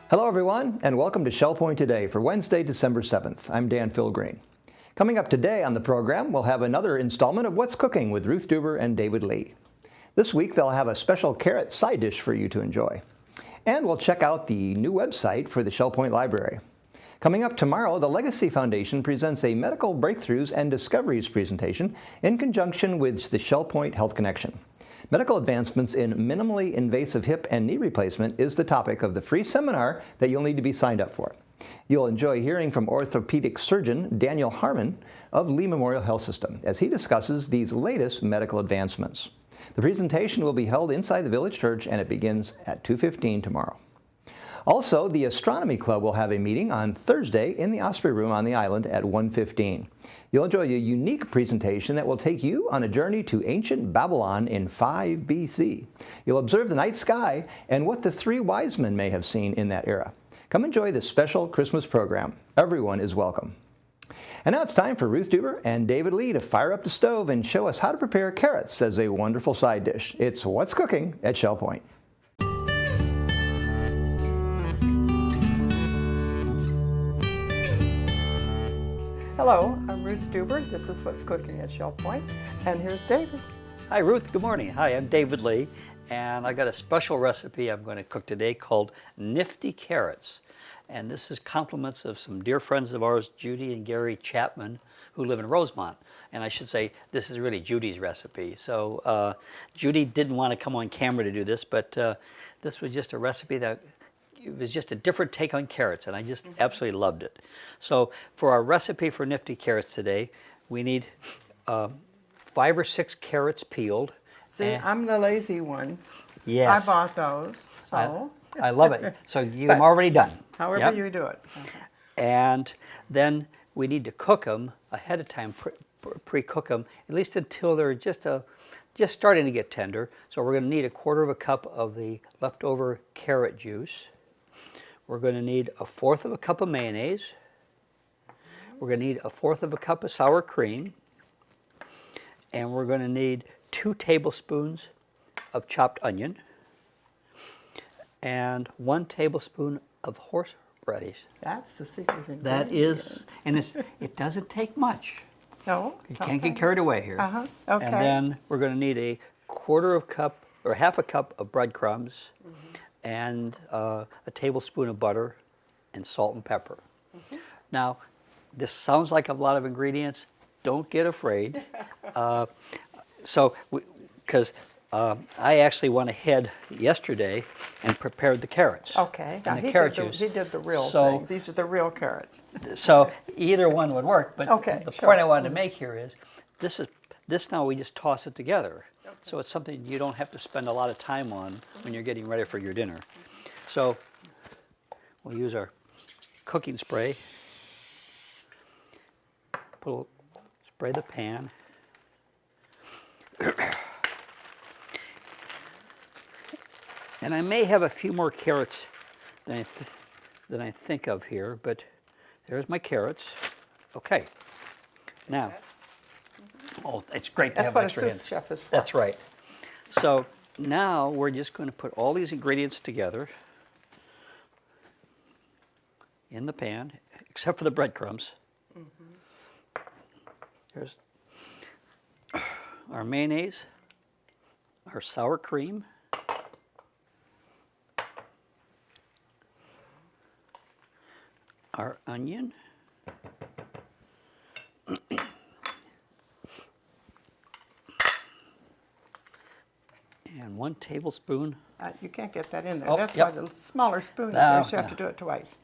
Hello everyone, and welcome to Shell Point Today for Wednesday, December 7th. I'm Dan Philgreen. Coming up today on the program, we'll have another installment of What's Cooking with Ruth Duber and David Lee. This week, they'll have a special carrot side dish for you to enjoy. And we'll check out the new website for the Shell Point Library. Coming up tomorrow, the Legacy Foundation presents a Medical Breakthroughs and Discoveries presentation in conjunction with the Shell Point Health Connection. Medical advancements in minimally invasive hip and knee replacement is the topic of the free seminar that you'll need to be signed up for. You'll enjoy hearing from orthopedic surgeon Daniel Harmon of Lee Memorial Health System as he discusses these latest medical advancements. The presentation will be held inside the Village Church and it begins at 2:15 tomorrow. Also, the Astronomy Club will have a meeting on Thursday in the Osprey Room on the island at 1:15. You'll enjoy a unique presentation that will take you on a journey to ancient Babylon in 5 BC. You'll observe the night sky and what the three wise men may have seen in that era. Come enjoy this special Christmas program. Everyone is welcome. And now it's time for Ruth Duber and David Lee to fire up the stove and show us how to prepare carrots as a wonderful side dish. It's What's Cooking at Shell Point. Hello, I'm Ruth Duber. This is What's Cooking at Shell Point, and here's David. Hi Ruth, good morning. Hi, I'm David Lee, and I got a special recipe I'm going to cook today called Nifty Carrots. And this is compliments of some dear friends of ours, Judy and Gary Chapman, who live in Rosemont. And I should say, this is really Judy's recipe. So Judy didn't want to come on camera to do this, but this was just a recipe that it was just a different take on carrots, and I just absolutely loved it. So for our recipe for Nifty Carrots today, we need 5 or 6 carrots peeled. See, I'm the lazy one. Yes. I bought those, so. I love it. So you have already done. However Yep. you do it. And then we need to cook them ahead of time, pre-cook them, at least until they're just starting to get tender. So we're going to need 1/4 cup of the leftover carrot juice. We're going to need 1/4 cup of mayonnaise. We're going to need 1/4 cup of sour cream. And we're going to need 2 tablespoons of chopped onion and 1 tablespoon of horseradish. That's the secret ingredient. That is, and it doesn't take much. No? You can't get carried away here. Okay. And then we're going to need 1/4 cup or 1/2 cup of breadcrumbs and a tablespoon of butter and salt and pepper. Now, this sounds like a lot of ingredients. Don't get afraid. Because I actually went ahead yesterday and prepared the carrots. Okay. Now, And the carrot juice. he did the real So- thing. These are the real carrots. So either one would work, but Okay, the sure. point I wanted to make here is this now we just toss it together. So it's something you don't have to spend a lot of time on when you're getting ready for your dinner. So we'll use our cooking spray. Spray the pan. And I may have a few more carrots than I think of here, but there's my carrots. Okay. Now, oh, it's great to That's have what a extra sous hands. chef is for. That's right. So now we're just going to put all these ingredients together in the pan, except for the breadcrumbs. There's our mayonnaise, our sour cream, our onion, and 1 tablespoon. You can't get that in there. Oh, That's yep. why the smaller spoon is No, there, so you have no. to do it twice.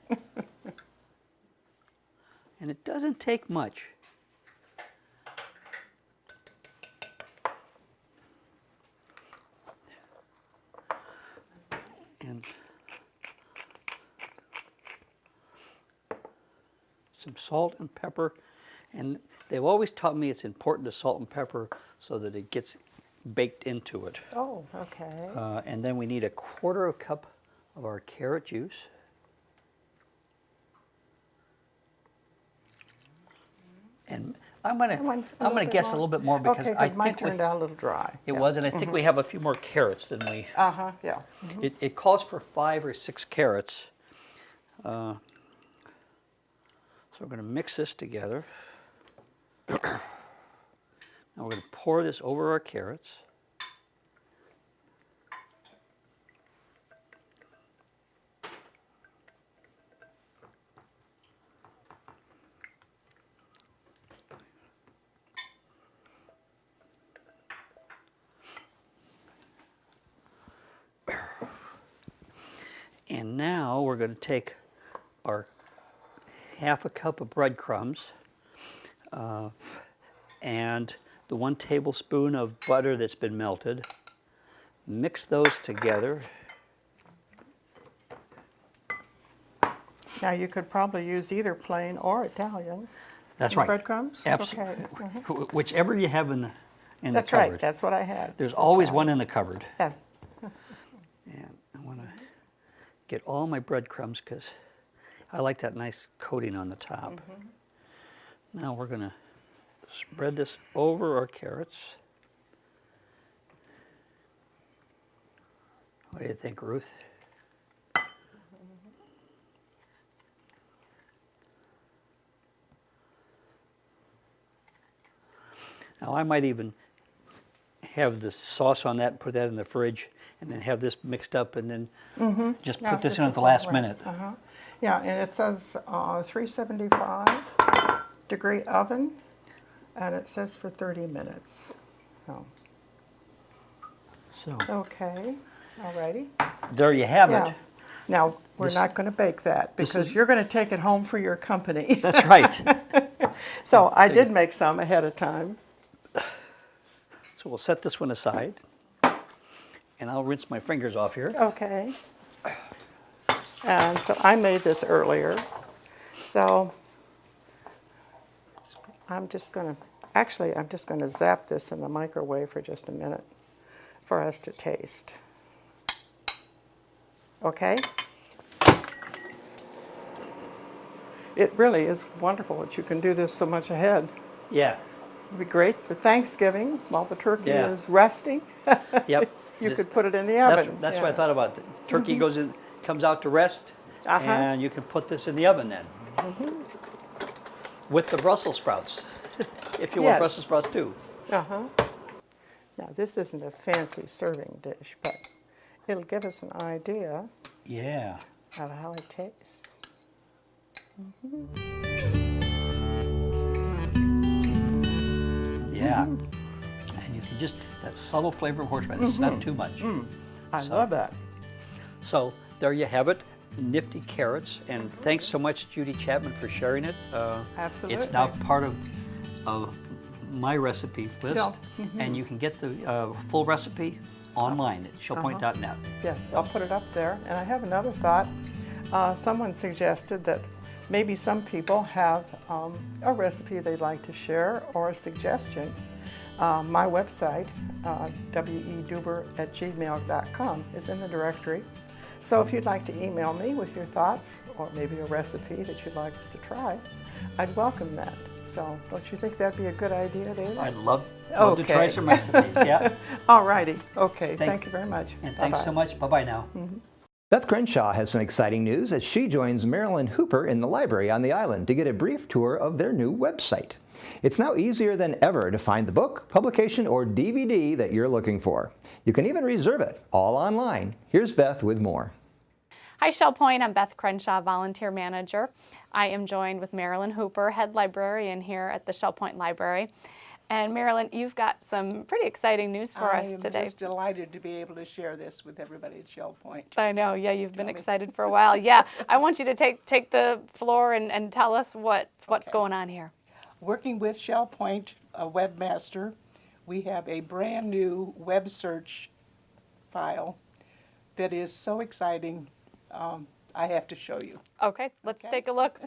And it doesn't take much. And some salt and pepper. And they've always taught me it's important to salt and pepper so that it gets baked into it. Oh, okay. And then we need 1/4 cup of our carrot juice. And I'm One- a gonna little guess bit a little bit more because Okay, I because mine think turned out a little dry. it was, and I think we have a few more carrots than we. Yeah. It calls for 5 or 6 carrots, So we're going to mix this together. Now we're going to pour this over our carrots. And now we're going to take our half a cup of breadcrumbs and the 1 tablespoon of butter that's been melted. Mix those together. Now you could probably use either plain or Italian. That's right. Breadcrumbs? Absolutely. Okay. Whichever you have in the That's cupboard. right. That's what I had. There's always one in the cupboard. Yes. And I want to get all my breadcrumbs because I like that nice coating on the top. Now we're going to spread this over our carrots. What do you think, Ruth? Now I might even have the sauce on that and put that in the fridge and then have this mixed up and then just Yeah, put this just in at the put last right. minute. Yeah, and it says 375 degree oven, and it says for 30 minutes. So, So okay, alrighty. there you have Yeah. it. Now, we're This- not going to bake that this because is- you're going to take it home for your company. That's right. So I did make some ahead of time. So we'll set this one aside and I'll rinse my fingers off here. Okay. And so I made this earlier. So I'm just going to zap this in the microwave for just a minute for us to taste. Okay? It really is wonderful that you can do this so much ahead. Yeah. It'd be great for Thanksgiving while the turkey Yeah. is resting. Yep. You This- could put it in the That's, oven. that's what I Yeah. thought about. The turkey goes in, comes out to rest, Uh-huh. and you can put this in the oven then. With the Brussels sprouts, if you want Yes. Brussels sprouts too. Uh-huh. Now, this isn't a fancy serving dish, but it'll give us an idea Yeah. of how it tastes. Yeah. And you can just, that subtle flavor of horseradish, it's not too much. I So- love that. So there you have it, nifty carrots. And thanks so much, Judy Chapman, for sharing it. Absolutely. It's now part of my recipe list. Yeah. And you can get the full recipe online at shellpoint.net. Yes, I'll put it up there. And I have another thought. Someone suggested that maybe some people have a recipe they'd like to share or a suggestion. My website, weduber@gmail.com, is in the directory. So if you'd like to email me with your thoughts or maybe a recipe that you'd like us to try, I'd welcome that. So don't you think that'd be a good idea, David? I'd love to try Okay. some recipes. Yeah. All righty. Okay. Thanks. Thank you very much. And thanks so Bye-bye. much. Bye-bye now. Beth Crenshaw has some exciting news as she joins Marilyn Hooper in the library on the island to get a brief tour of their new website. It's now easier than ever to find the book, publication, or DVD that you're looking for. You can even reserve it all online. Here's Beth with more. Hi, Shell Point. I'm Beth Crenshaw, Volunteer Manager. I am joined with Marilyn Hooper, Head Librarian here at the Shell Point Library. And Marilyn, you've got some pretty exciting news for us today. I am just delighted to be able to share this with everybody at Shell Point. I know, yeah, you've been excited for a while. Yeah, I want you to take the floor and tell us what's going on here. Working with Shell Point, a webmaster, we have a brand new web search file that is so exciting. I have to show you. Okay, let's take a look.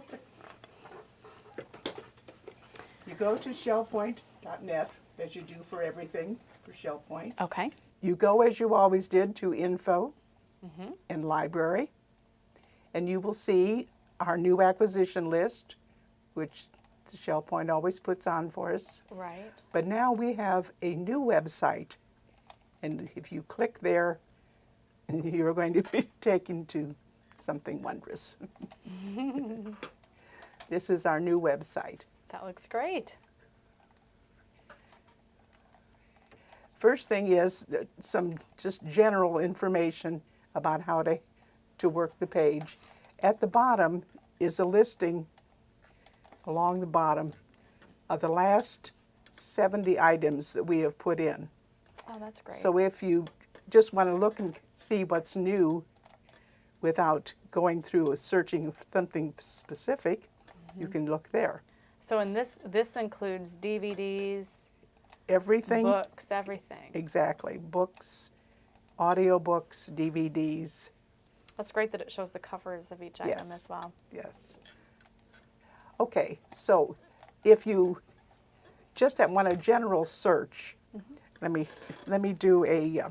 You go to shellpoint.net, as you do for everything for Shell Point. Okay. You go, as you always did, to Info and Library, and you will see our new acquisition list, which the Shell Point always puts on for us. Right. But now we have a new website, and if you click there, you're going to be taken to something wondrous. This is our new website. That looks great. First thing is some just general information about how to work the page. At the bottom is a listing along the bottom of the last 70 items that we have put in. Oh, that's great. So if you just want to look and see what's new without going through a searching something specific, you can look there. So in this includes DVDs, Everything. books, everything. Exactly. Books, audiobooks, DVDs. That's great that it shows the covers of each item Yes. as well. Yes. Okay, so if you just want a general search, let me do a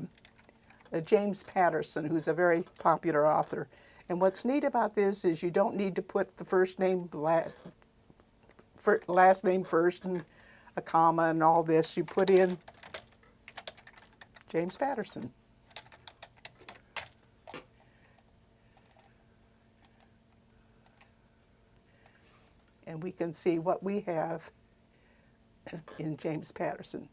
James Patterson, who's a very popular author. And what's neat about this is you don't need to put the first name, last name first, and a comma and all this. You put in James Patterson. And we can see what we have in James Patterson.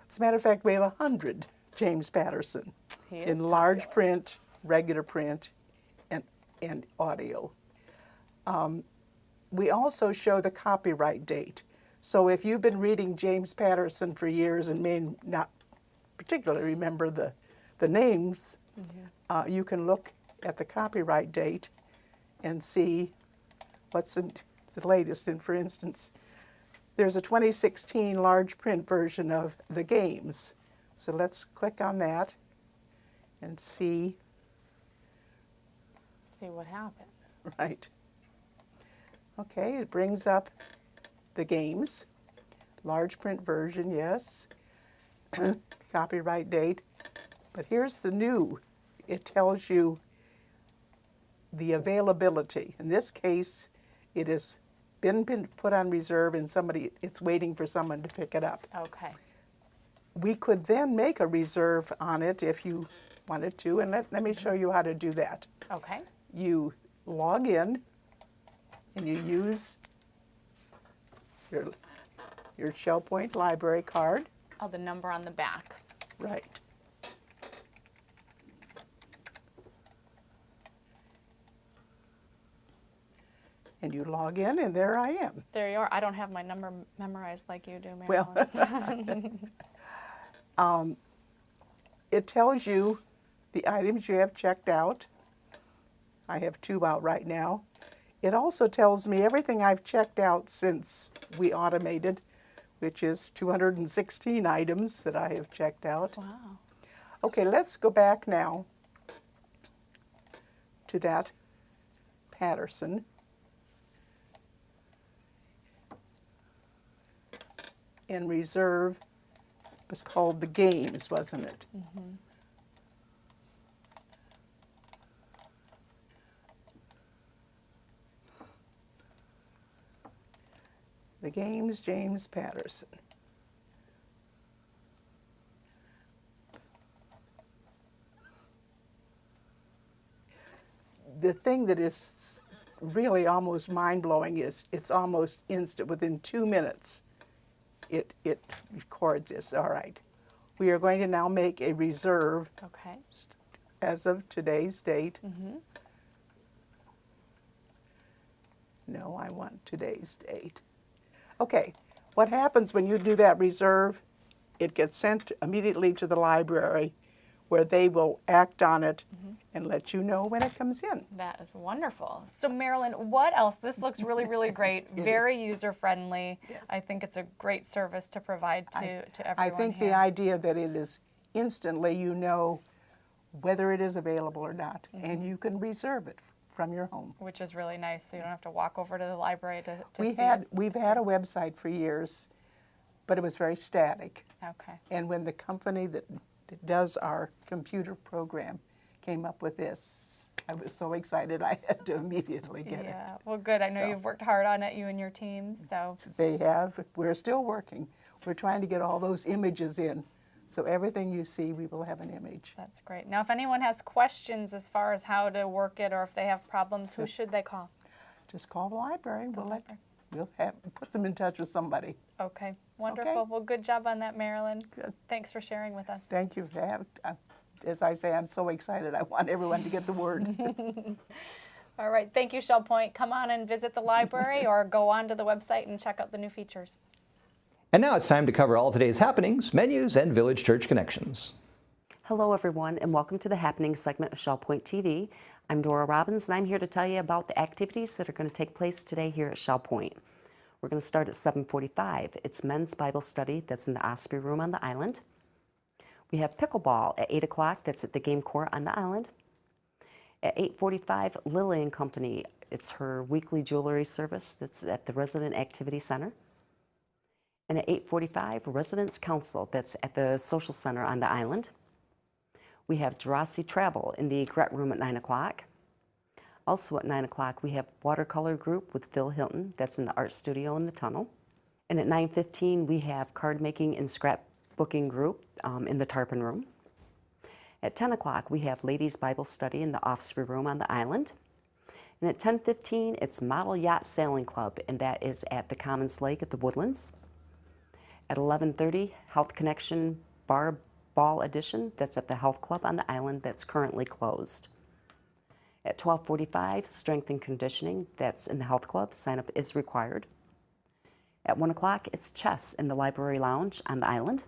As a matter of fact, we have 100 James Patterson He is in large popular. print, regular print, and audio. We also show the copyright date. So if you've been reading James Patterson for years and may not particularly remember the names, you can look at the copyright date and see what's in the latest. And for instance, there's a 2016 large print version of The Games. So let's click on that and see, See what happens. right. Okay, it brings up The Games, large print version, yes. Copyright date. But here's the new. It tells you the availability. In this case, it has been put on reserve and it's waiting for someone to pick it up. Okay. We could then make a reserve on it if you wanted to, and let me show you how to do that. Okay. You log in and you use your ShellPoint library card. Oh, the number on the back. Right. And you log in, and there I am. There you are. I don't have my number memorized like you do, Well, Marilyn. it tells you the items you have checked out. I have 2 out right now. It also tells me everything I've checked out since we automated, which is 216 items that I have checked out. Wow. Okay, let's go back now to that Patterson. And reserve was called The Games, wasn't it? Mm-hmm. The Games, James Patterson. The thing that is really almost mind-blowing is it's almost instant. Within 2 minutes, it records this. All right. We are going to now make a reserve Okay. as of today's date. No, I want today's date. Okay, what happens when you do that reserve? It gets sent immediately to the library where they will act on it and let you know when it comes in. That is wonderful. So Marilyn, what else? This looks really, really great. Very user-friendly. Yes. I think it's a great service to provide to everyone I think here. the idea that it is instantly you know whether it is available or not, and you can reserve it from your home. Which is really nice, so you don't have to walk over to the library to see We've had a website for years, but it was very static. it. Okay. And when the company that does our computer program came up with this, I was so excited I had to immediately get it. Yeah, well, good. I know So- you've worked hard on it, you and your team, so They have. We're still working. We're trying to get all those images in So everything you see, we will have an image. That's great. Now, if anyone has questions as far as how to work it or if they have problems, who Yes. should they call? Just call the library. library. We'll put them in touch with somebody. Okay, wonderful. Okay. Well, good job on that, Marilyn. Good. Thanks for sharing with us. Thank you for having. As I say, I'm so excited. I want everyone to get the word. All right, thank you, Shell Point. Come on and visit the library or go on to the website and check out the new features. And now it's time to cover all today's happenings, menus, and Village Church connections. Hello, everyone, and welcome to the Happenings segment of Shell Point TV. I'm Dora Robbins, and I'm here to tell you about the activities that are going to take place today here at Shell Point. We're going to start at 7:45. It's men's Bible study that's in the Osprey Room on the island. We have pickleball at 8 o'clock. That's at the game court on the island. At 8:45, Lily and Company. It's her weekly jewelry service that's at the Resident Activity Center. And at 8:45, Residents Council. That's at the Social Center on the island. We have Jurassic Travel in the Egret Room at 9 o'clock. Also at 9 o'clock, we have Watercolor Group with Phil Hilton. That's in the Art Studio in the Tunnel. And at 9:15, we have Card Making and Scrapbooking Group in the Tarpon Room. At 10 o'clock, we have Ladies Bible Study in the Offspring Room on the island. And at 10:15, it's Model Yacht Sailing Club, and that is at the Commons Lake at the Woodlands. At 11:30, Health Connection Bar Ball Edition. That's at the Health Club on the island that's currently closed. At 12:45, Strength and Conditioning. That's in the Health Club. Sign up is required. At 1 o'clock, it's chess in the Library Lounge on the island.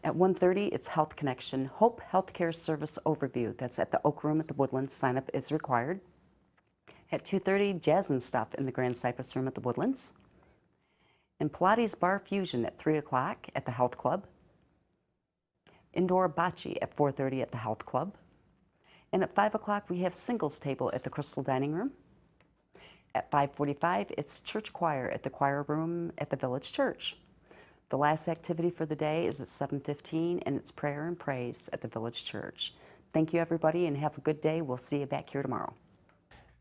At 1:30, it's Health Connection Hope Healthcare Service Overview. That's at the Oak Room at the Woodlands. Sign up is required. At 2:30, Jazz and Stuff in the Grand Cypress Room at the Woodlands. And Pilates Bar Fusion at 3 o'clock at the Health Club. Indoor Bocce at 4:30 at the Health Club. And at 5 o'clock, we have Singles Table at the Crystal Dining Room. At 5:45, it's Church Choir at the Choir Room at the Village Church. The last activity for the day is at 7:15, and it's Prayer and Praise at the Village Church. Thank you, everybody, and have a good day. We'll see you back here tomorrow.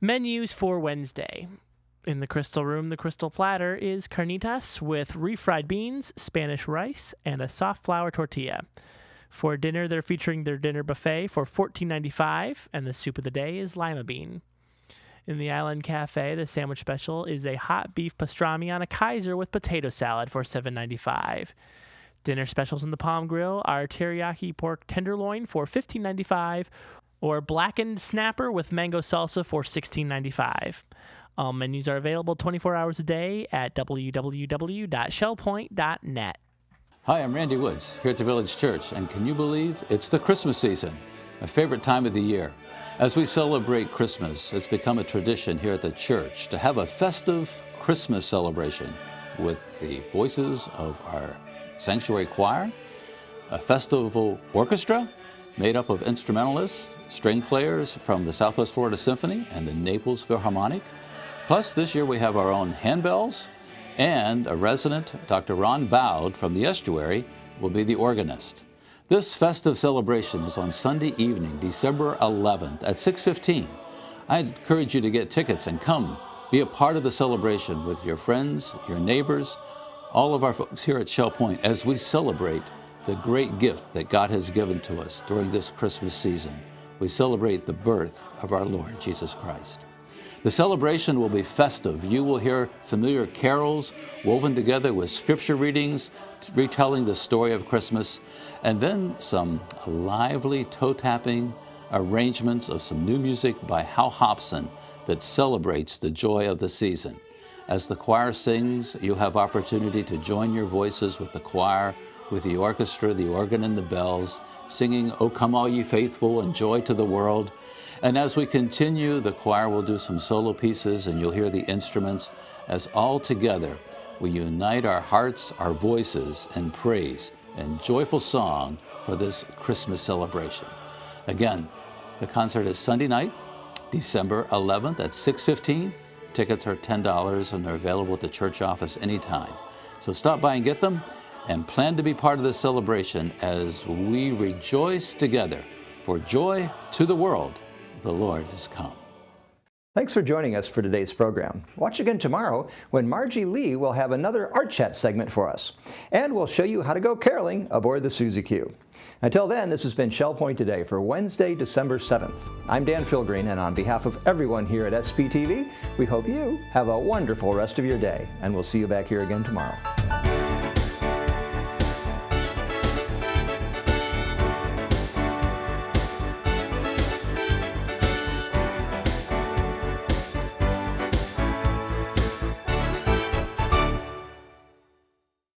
Menus for Wednesday. In the Crystal Room, the Crystal Platter is carnitas with refried beans, Spanish rice, and a soft flour tortilla. For dinner, they're featuring their dinner buffet for $14.95, and the soup of the day is lima bean. In the Island Cafe, the sandwich special is a hot beef pastrami on a Kaiser with potato salad for $7.95. Dinner specials in the Palm Grill are teriyaki pork tenderloin for $15.95 or blackened snapper with mango salsa for $16.95. All menus are available 24 hours a day at www.shellpoint.net. Hi, I'm Randy Woods here at the Village Church, and can you believe it's the Christmas season, my favorite time of the year. As we celebrate Christmas, it's become a tradition here at the church to have a festive Christmas celebration with the voices of our sanctuary choir, a festival orchestra made up of instrumentalists, string players from the Southwest Florida Symphony and the Naples Philharmonic. Plus, this year we have our own handbells, and a resident, Dr. Ron Bowd from the Estuary, will be the organist. This festive celebration is on Sunday evening, December 11th at 6:15. I encourage you to get tickets and come be a part of the celebration with your friends, your neighbors, all of our folks here at Shell Point as we celebrate the great gift that God has given to us during this Christmas season. We celebrate the birth of our Lord Jesus Christ. The celebration will be festive. You will hear familiar carols woven together with scripture readings, retelling the story of Christmas, and then some lively toe-tapping arrangements of some new music by Hal Hobson that celebrates the joy of the season. As the choir sings, you'll have opportunity to join your voices with the choir, with the orchestra, the organ, and the bells, singing, "O Come All Ye Faithful," and "Joy to the World." And as we continue, the choir will do some solo pieces, and you'll hear the instruments as all together we unite our hearts, our voices, and praise and joyful song for this Christmas celebration. Again, the concert is Sunday night, December 11th at 6:15. Tickets are $10 and they're available at the church office anytime. So stop by and get them and plan to be part of this celebration as we rejoice together. For joy to the world, the Lord has come. Thanks for joining us for today's program. Watch again tomorrow when Margie Lee will have another Art Chat segment for us. And we'll show you how to go caroling aboard the Suzy Q. Until then, this has been Shell Point Today for Wednesday, December 7th. I'm Dan Philgreen, and on behalf of everyone here at SPTV, we hope you have a wonderful rest of your day, and we'll see you back here again tomorrow.